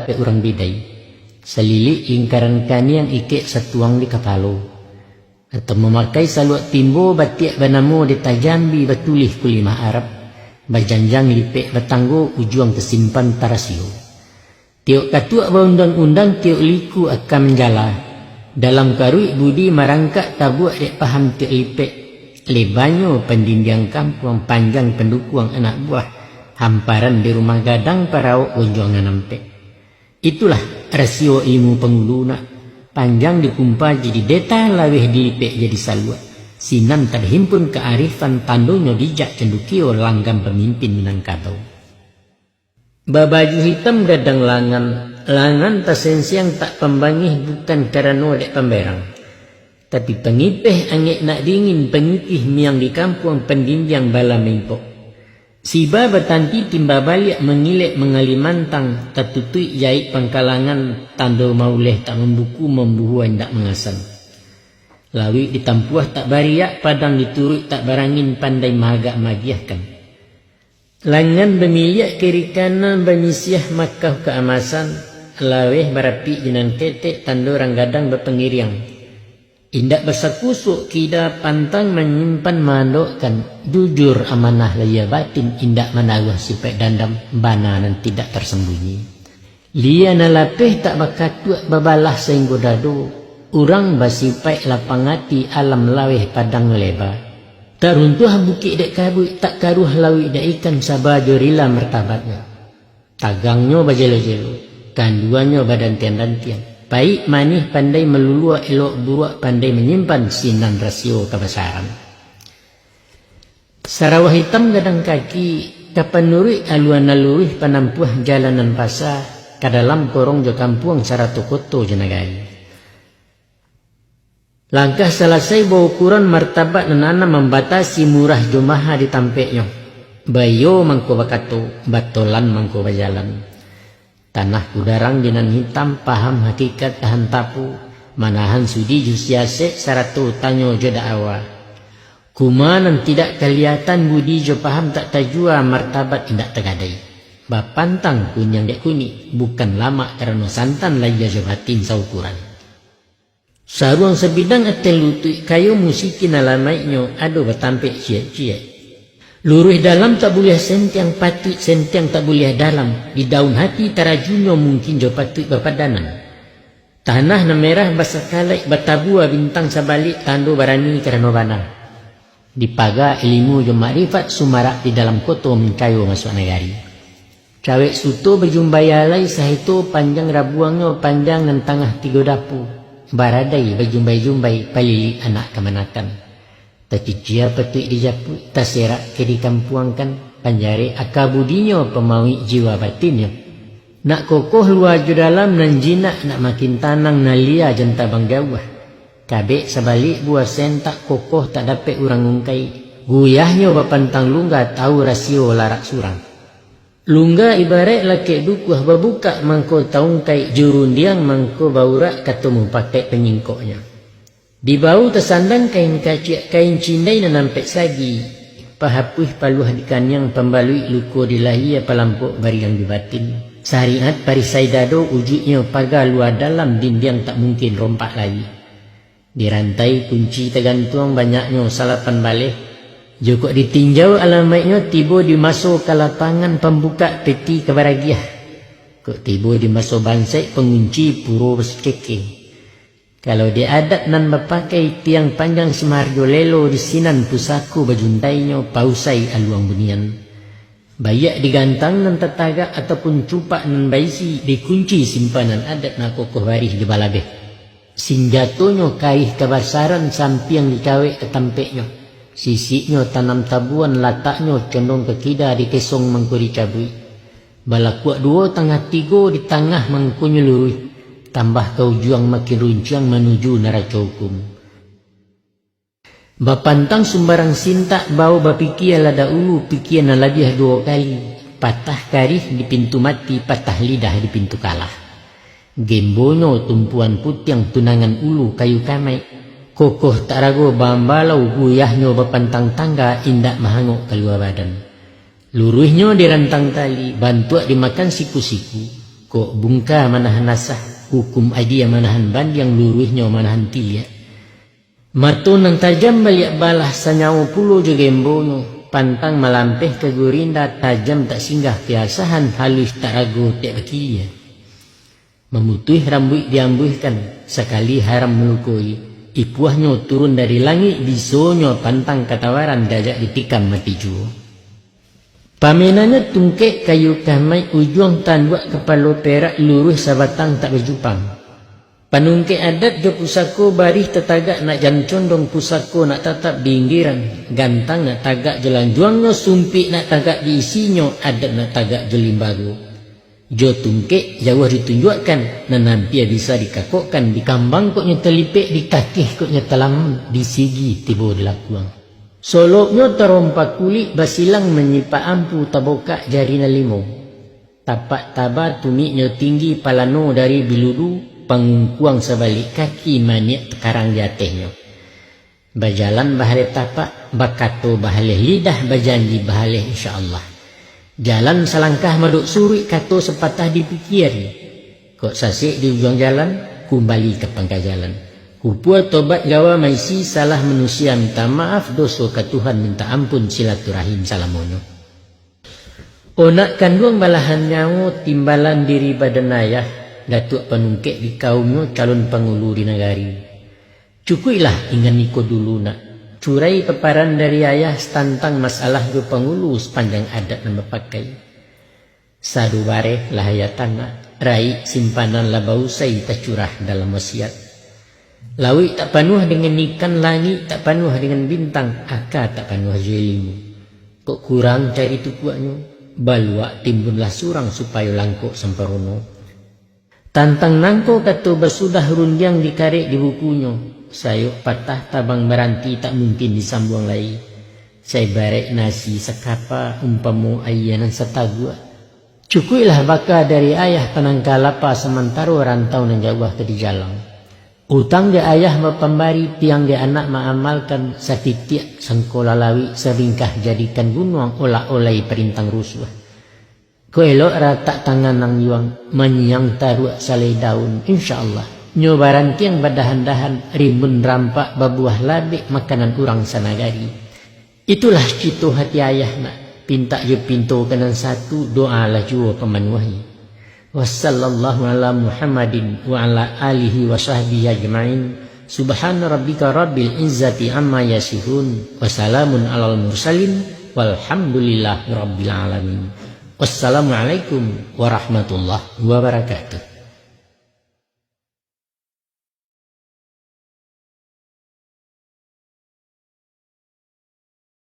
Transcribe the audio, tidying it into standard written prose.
dapat orang bidai. Selilik lingkaran kani yang ikik satuang di kepala. Atau memakai saluak timbo batiak banamu ditajambi batulih kulimah Arab. Bajanjang lipik batanggo ujung tersimpan tarasio. Tiok katua undang-undang tiok liku akan menjala. Dalam karui budi marangkak tabuak dek paham tiok lipik. Lebanyo pendinding kampung panjang pendukung anak buah. Hamparan di rumah gadang parau gonjongan nampek. Itulah rasio ilmu pengguluna. Panjang dikumpah jadi deta laweh dilipek jadi salua. Sinan tak himpun kearifan tandonyo dijak cendukio langgam pemimpin Minangkabau. Babaju hitam gadang langan. Langan tasensiang tak pembangih bukan karena dek pemberang. Tapi pengipeh angek nak dingin pengipih miang di kampung pendinding bala mempok. Siba bertanti timba balik mengilek mengalimantang tatutui jahit pangkalangan tando mauleh tak membuku membuhuan tak mengasan. Lawi ditampuah tak bariak padang diturut tak barangin pandai mahagak magiahkan. Langan bermiliak kiri kanan bermisiah makah keamasan. Laweh berapi jinan ketek tando orang gadang berpengiriang. Indak bersakusuk kida pantang menyimpan mandokkan. Jujur amanah laya batin indak menaruh sifat dandam bana dan tidak tersembunyi. Lia nalapeh tak bakatuak babalah sehingga dado. Urang basifat lapangati alam laweh padang lebar. Tak runtuh bukit dek kabut tak karuh lawi dek ikan sabajo rila mertabatnya. Tagangnya bajelo-jelo. Kanduannya badan tian-tian. Baik manih pandai melulua elok buruak pandai menyimpan sinan rasio kebesaran. Sarawah hitam gadang kaki kapanuri aluan nalurih panampuah jalanan pasar ke dalam korong jo kampung Saratokoto jenagai. Langkah selesai bawa ukuran martabat nanana membatasi murah jumaha ditampeknya. Bayo mangko bakato batolan mangko bajalan. Tanah kudarang jinan hitam paham hakikat tahan tapu. Manahan sudi jusiase saratu tanyo joda awa. Kumanan tidak kelihatan budi jo paham tak tajua martabat indak tegadai. Bapantang kunyang dek kuni. Bukan lama karena santan laya jo batin saukuran. Saruang sebidang atel lutui kayu musikin alamainyo ado batampek cia-cia. Luruh dalam tak boleh sentiang pati, sentiang tak boleh dalam. Di daun hati tarajunyo mungkin jo patut berpadanan. Tanah na merah basa kalai batabua bintang sabalik tando barani kerana bana. Dipaga ilmu jo makrifat sumarak di dalam koto mengkayo masuk negari. Cawek suto berjumbayalai sahito panjang rabuangnya panjang dan tengah tiga dapu. Baradai berjumbai-jumbai palili anak kemanakan. Tacicia petik dijaput, taserak ke dikampuangkan, panjari akabudinyo pemawi jiwa batinnya. Nak kokoh luar ju dalam nan jinak nak makin tanang nalia jenta banggawah. Kabek sebalik buah sen tak kokoh tak dapat urang ungkai. Guyahnya bapantang lungga tahu rasio larak surang. Lungga ibarat laki dukuh babuka mangko taungkai jurundiang mangko baurak katumu pakai penyingkoknya. Di bau tersandang kain kaciak kain cindai dan nampek sagi. Pahapuh paluh dikan yang pembalui luko dilahi palampuk bariang di batin. Syariat parisai dado ujuknya pagar luar dalam dinding tak mungkin rompak lagi. Di rantai kunci tergantung banyaknya salapan balik. Joko ditinjau alamatnya tiba dimasuk ke lapangan pembuka peti kebaragiah. Kok tiba dimasuk bansai pengunci puro bersekeke. Kalau diadat nan berpakai tiang panjang semarjo lelo di sinan pusaku bajuntainya pausai aluang bunian. Bayak digantang nan tetagak ataupun cupak nan baisi dikunci simpanan adat na kokoh barih di balabeh. Sinjatonya kaih kebasaran sampiang dikawek ketampeknya. Sisiknya tanam tabuan lataknya condong ke kida di kesong mangko dicabui. Balakuak dua tengah tiga di tengah mangkunya lurui. Tambah kau juang makin runcang menuju neraca hukum. Bapantang sumbarang sintak bau bapikir lada ulu pikian alabiah dua kali. Patah karih di pintu mati, patah lidah di pintu kalah. Gembono tumpuan putiang tunangan ulu kayu kamai. Kokoh tak ragu bambalau guyahnya bapantang tangga indak mahangok keluar badan. Luruhnya dirantang tali, bantuak dimakan siku-siku. Kok bungka manahan nasah, hukum adia manahan bandiang luruhnya manahan tilia. Matu nang tajam balik balah sanyawa pulo jo gembonyo, pantang malampeh ke gurinda tajam tak singgah kiasahan halus tak ragu tak bakia. Memutuh rambut diambuhkan, sekali haram melukui. Ipuahnya turun dari langit, bisonyo pantang katawaran dajak ditikam mati juo. Pamenanya tungkek kayu kamai ujung tanduak kepala perak luruh sabatang tak berjupang. Panungkek adat jo pusako barih tetagak nak jam condong pusako nak tetap dinggiran. Gantang nak tagak jalan juangnya, sumpik nak tagak diisinyo, adat nak tagak jelimbago. Jo tungkek jauh ditunjukkan, nanampi bisa dikakokkan, dikambang koknya telipek, dikakih koknya telam, disigi tiba dilakuang. Soloknya terompak kulit, basilang menyipak ampu taboka jari nalimo. Tapak tabar tumiknya tinggi palano dari biludu, pangkuang sebalik kaki maniak tekarang jatehnya. Bajalan bahaleh tapak, bakato bahaleh lidah, bajanji bahaleh insyaAllah. Jalan selangkah maduk suri kato sepatah dipikir. Kok sasik di ujung jalan, kembali ke pangkal jalan. Kupua tobat gawa maisi salah manusia minta maaf, dosa ke Tuhan minta ampun, silaturahim salamonyo. Onak kandung balahan nyawa timbalan diri badan ayah, datuk penungkek di kaumnya calon pengulu di negari. Cukuilah ingan niko dulu nak. Curai peparan dari ayah tentang masalah ke pengulu sepanjang adat nama pakai. Sadu bareh lahaya tanah, rai simpanan labausai tak curah dalam wasiat. Lawi tak penuh dengan ikan, langit tak penuh dengan bintang, aka tak penuh jelimu. Kok kurang cari tukuaknya, balua timbunlah surang supaya langkok semperono. Tantang nangko kata bersudah rundiang dikarek di bukunya. Sayuk patah tabang meranti tak mungkin disambung lagi. Saya barek nasi sekapa umpamu ayanan setagua. Cukuilah baka dari ayah penangka lapa sementara rantau nan jauh ke di jalan. Utang dia ayah mapambari, tiang dia anak maamalkan, sakitiak sangkola lawi seringkah jadikan gunung olah-olai perintang rusuh. Ko elok rata tangan nang yuang menyang taruh salai daun insyaallah. Nyobaran tiang badahan-dahan, rimbun rampak babuah labik makanan kurang sanagari. Itulah citu hati ayah nak. Pinta je pintu kanan satu, doa lah jua pemanuhi. Wassallallahu ala Muhammadin wa ala alihi wa sahbihi ajma'in. Subhana rabbika rabbil izzati amma yasifun. Wassalamun alal mursalin. Walhamdulillahi rabbil alamin. Wassalamualaikum warahmatullahi wabarakatuh.